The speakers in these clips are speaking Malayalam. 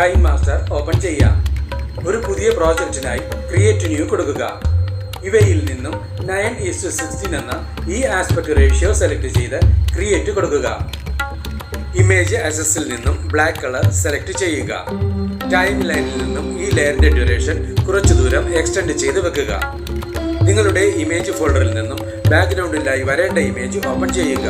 KineMaster ഓപ്പൺ ചെയ്യാം. ഒരു പുതിയ പ്രോജക്റ്റിനായി ക്രിയേറ്റ് ന്യൂ കൊടുക്കുക. ഇവയിൽ നിന്നും 9:16 എന്ന ഈ ആസ്പെക്ട് റേഷ്യോ സെലക്ട് ചെയ്ത് ക്രിയേറ്റ് കൊടുക്കുക. ഇമേജ് അസസിൽ നിന്നും ബ്ലാക്ക് കളർ സെലക്ട് ചെയ്യുക. ടൈം ലൈനിൽ നിന്നും ഈ ലെയറിന്റെ ഡ്യൂറേഷൻ കുറച്ചു ദൂരം എക്സ്റ്റെൻഡ് ചെയ്ത് വെക്കുക. നിങ്ങളുടെ ഇമേജ് ഫോൾഡറിൽ നിന്നും ബാക്ക്ഗ്രൗണ്ടിലായി വരേണ്ട ഇമേജ് ഓപ്പൺ ചെയ്യുക.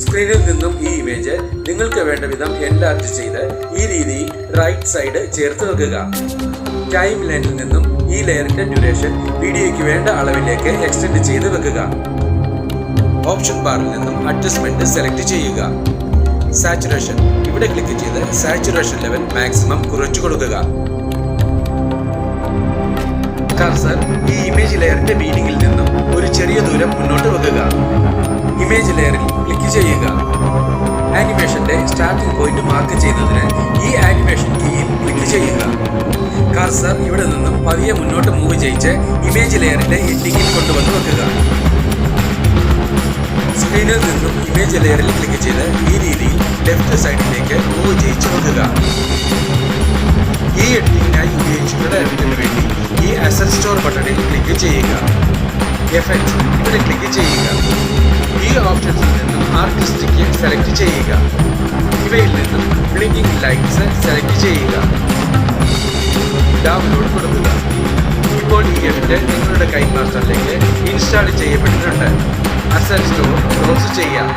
സ്ക്രീനിൽ നിന്നും ഈ ഇമേജ് നിങ്ങൾക്ക് വേണ്ട വിധം എൻലാർജ് ചെയ്ത് ഈ രീതിയിൽ റൈറ്റ് സൈഡ് ചേർത്ത് വെക്കുക. ടൈം ലൈനിൽ നിന്നും ഈ ലെയറിന്റെ ഡ്യൂറേഷൻ വീഡിയോയ്ക്ക് വേണ്ട അളവിലേക്ക് എക്സ്റ്റെൻഡ് ചെയ്ത് വെക്കുക. ഓപ്ഷൻ ബാറിൽ നിന്നും അഡ്ജസ്റ്റ്മെന്റ് സെലക്ട് ചെയ്യുക. സാച്ചുറേഷൻ ഇവിടെ ക്ലിക്ക് ചെയ്ത് സാച്ചുറേഷൻ ലെവൽ മാക്സിമം കുറച്ചു കൊടുക്കുക. കർസർ ഈ ഇമേജ് ലെയറിന്റെ ബീഡിങ്ങിൽ നിന്നും ഒരു ചെറിയ ദൂരം മുന്നോട്ട് വെക്കുക. ഇമേജ് ലെയറിൽ ക്ലിക്ക് ചെയ്യുക. ആനിമേഷന്റെ സ്റ്റാർട്ടിംഗ് പോയിന്റ് മാർക്ക് ചെയ്യുന്നതിന് ഈ ആനിമേഷൻ കീയിൽ ക്ലിക്ക് ചെയ്യുക. കർസർ ഇവിടെ നിന്നും പതിയെ മുന്നോട്ട് മൂവ് ചെയ്യിച്ച് ഇമേജ് ലെയറിന്റെ എൻഡിങ്ങിൽ കൊണ്ടുവന്ന് വെക്കുക. സ്ക്രീനിൽ നിന്നും ഇമേജ് ലെയറിൽ ക്ലിക്ക് ചെയ്ത് ഈ രീതിയിൽ ലെഫ്റ്റ് സൈഡിലേക്ക് മൂവ് ചെയ്യിച്ച് വെക്കുക. ഈ എഡിറ്റിംഗിനായി ഉപയോഗിച്ചിട്ടുള്ള എഫക്റ്റിന് വേണ്ടി ഈ അസറ്റ് സ്റ്റോർ ബട്ടണിൽ ക്ലിക്ക് ചെയ്യുക. എഫക്റ്റ് ഇവിടെ ക്ലിക്ക് ചെയ്യുക. ഈ ഓപ്ഷൻസിൽ നിന്നും ആർട്ടിസ്റ്റിക് സെലക്ട് ചെയ്യുക. ഇവയിൽ നിന്നും ബ്ലിങ്കിങ് ലൈറ്റ്സ് സെലക്ട് ചെയ്യുക. ഡൗൺലോഡ് കൊടുക്കുക. ഇപ്പോൾ ഈ എഫക്റ്റ് നിങ്ങളുടെ KineMasterലേക്ക് ഇൻസ്റ്റാൾ ചെയ്യപ്പെട്ടിട്ടുണ്ട്. അസറ്റ് സ്റ്റോർ ക്ലോസ് ചെയ്യാം.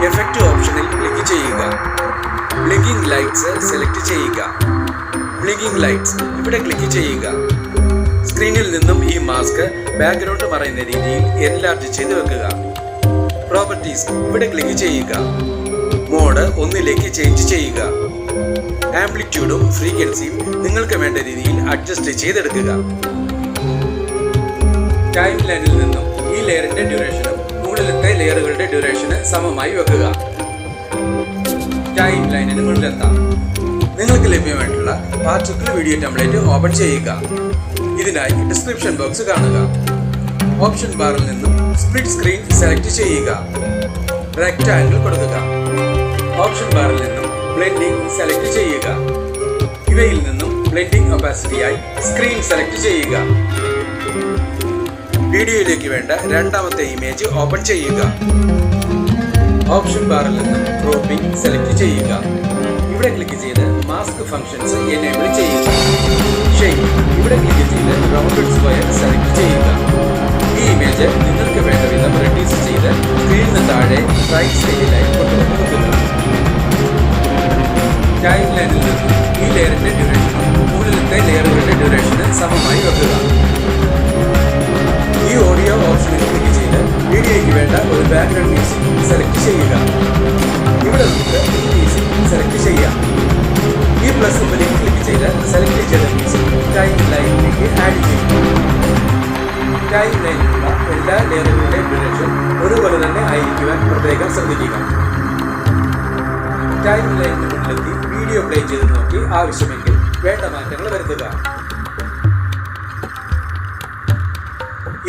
എഫക്റ്റ് ഓപ്ഷനിൽ ക്ലിക്ക് ചെയ്യുക. ബ്ലിങ്കിങ് ലൈറ്റ്സ് സെലക്ട് ചെയ്യുക. ബ്ലിങ്കിങ് ലൈറ്റ്സ് ഇവിടെ ക്ലിക്ക് ചെയ്യുക. സ്ക്രീനിൽ നിന്നും ഈ മാസ്ക് ബാക്ക്ഗ്രൗണ്ട് മറയുന്ന രീതിയിൽ എൻലാർജ് ചെയ്ത് വെക്കുക. പ്രോപ്പർട്ടീസ് ഇവിടെ ക്ലിക്ക് ചെയ്യുക. മോഡ് 1ലേക്ക് ചേഞ്ച് ചെയ്യുക. ആംപ്ലിറ്റ്യൂഡും ഫ്രീക്വൻസിയും നിങ്ങൾക്ക് വേണ്ട രീതിയിൽ അഡ്ജസ്റ്റ് ചെയ്തെടുക്കുക. ടൈം ലൈനിൽ നിന്നും ഈ ലെയറിന്റെ ഡ്യൂറേഷനും മുകളിലത്തെ ലെയറുകളുടെ ഡ്യൂറേഷന് സമമായി വെക്കുക. ടൈം ലൈനിന് മുന്നിലെത്താം. നിങ്ങൾക്ക് ലഭ്യമായിട്ടുള്ള പാർട്ടിക്കുലർ വീഡിയോ ടെംപ്ലേറ്റ് ഓപ്പൺ ചെയ്യുക. ഇതിനായി ഡിസ്ക്രിപ്ഷൻ ബോക്സ് കാണുക. ഓപ്ഷൻ ബാറിൽ നിന്നും സ്പ്ലിറ്റ് സ്ക്രീൻ സെലക്ട് ചെയ്യുക. റെക്ടാംഗിൾ കൊടുക്കുക. ഓപ്ഷൻ ബാറിൽ നിന്നും ബ്ലെൻഡിംഗ് സെലക്ട് ചെയ്യുക. ഇവയിൽ നിന്നും ബ്ലെൻഡിംഗ് ഒപ്പാസിറ്റിയായി സ്ക്രീൻ സെലക്ട് ചെയ്യുക. വീഡിയോയിലേക്ക് വേണ്ട രണ്ടാമത്തെ ഇമേജ് ഓപ്പൺ ചെയ്യുക. ഓപ്ഷൻ ബാറിൽ നിന്നും ക്രോപ്പിംഗ് സെലക്ട് ചെയ്യുക. ഇവിടെ ക്ലിക്ക് ചെയ്ത് മാസ്ക് ഫംഗ്ഷൻസ് എനേബിൾ ചെയ്യുക. ഷേപ്പ് ഇവിടെ ക്ലിക്ക് ചെയ്ത് റൗണ്ടഡ് സ്ക്വയർ സെലക്ട് ചെയ്യുക. ഈ ഇമേജ് നിങ്ങൾക്ക് വേണ്ട വിധം റെഡ്യൂസ് ചെയ്ത് സ്ക്രീനിന് താഴെ റൈറ്റ് സൈഡിലായി കൊണ്ടുവന്ന് വെക്കുക. ടൈം ലൈനിൽ നിന്നും ഈ ലെയറിന്റെ ഡ്യൂറേഷനും മുകളിലത്തെ ലെയറുകളുടെ ഡ്യൂറേഷന് സമമായി വെക്കുക. ഈ ഓഡിയോ ഓപ്ഷനിൽ ക്ലിക്ക് ചെയ്ത് വീഡിയോയ്ക്ക് വേണ്ട ഒരു ബാക്ക്ഗ്രൗണ്ട് മ്യൂസിക് സെലക്ട് ചെയ്യുക. ഇവിടെ നമുക്ക് ഈ മ്യൂസിക് സെലക്ട് ചെയ്യാം. ഈ പ്ലസ് സിംബലിൽ ക്ലിക്ക് ചെയ്ത് സെലക്ട് ചെയ്ത മ്യൂസിക് ടൈം ലൈനിലേക്ക് ആഡ് ചെയ്യുക. ടൈം ലൈനിലുള്ള എല്ലാ ലെയറുകളുടെയും ഡ്യൂറേഷൻ ഒരുപോലെ തന്നെ ആയിരിക്കുവാൻ പ്രത്യേകം ശ്രദ്ധിക്കുക. ടൈം ലൈനിന് മുന്നിലെത്തി വീഡിയോ പ്ലേ ചെയ്ത് നോക്കി ആവശ്യമെങ്കിൽ വേണ്ട മാറ്റങ്ങൾ വരുത്തുക.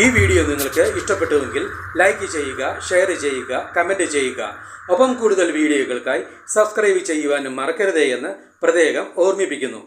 ഈ വീഡിയോ നിങ്ങൾക്ക് ഇഷ്ടപ്പെട്ടുവെങ്കിൽ ലൈക്ക് ചെയ്യുക, ഷെയർ ചെയ്യുക, കമൻറ്റ് ചെയ്യുക. ഒപ്പം കൂടുതൽ വീഡിയോകൾക്കായി സബ്സ്ക്രൈബ് ചെയ്യുവാനും മറക്കരുതേ എന്ന് പ്രത്യേകം ഓർമ്മിപ്പിക്കുന്നു.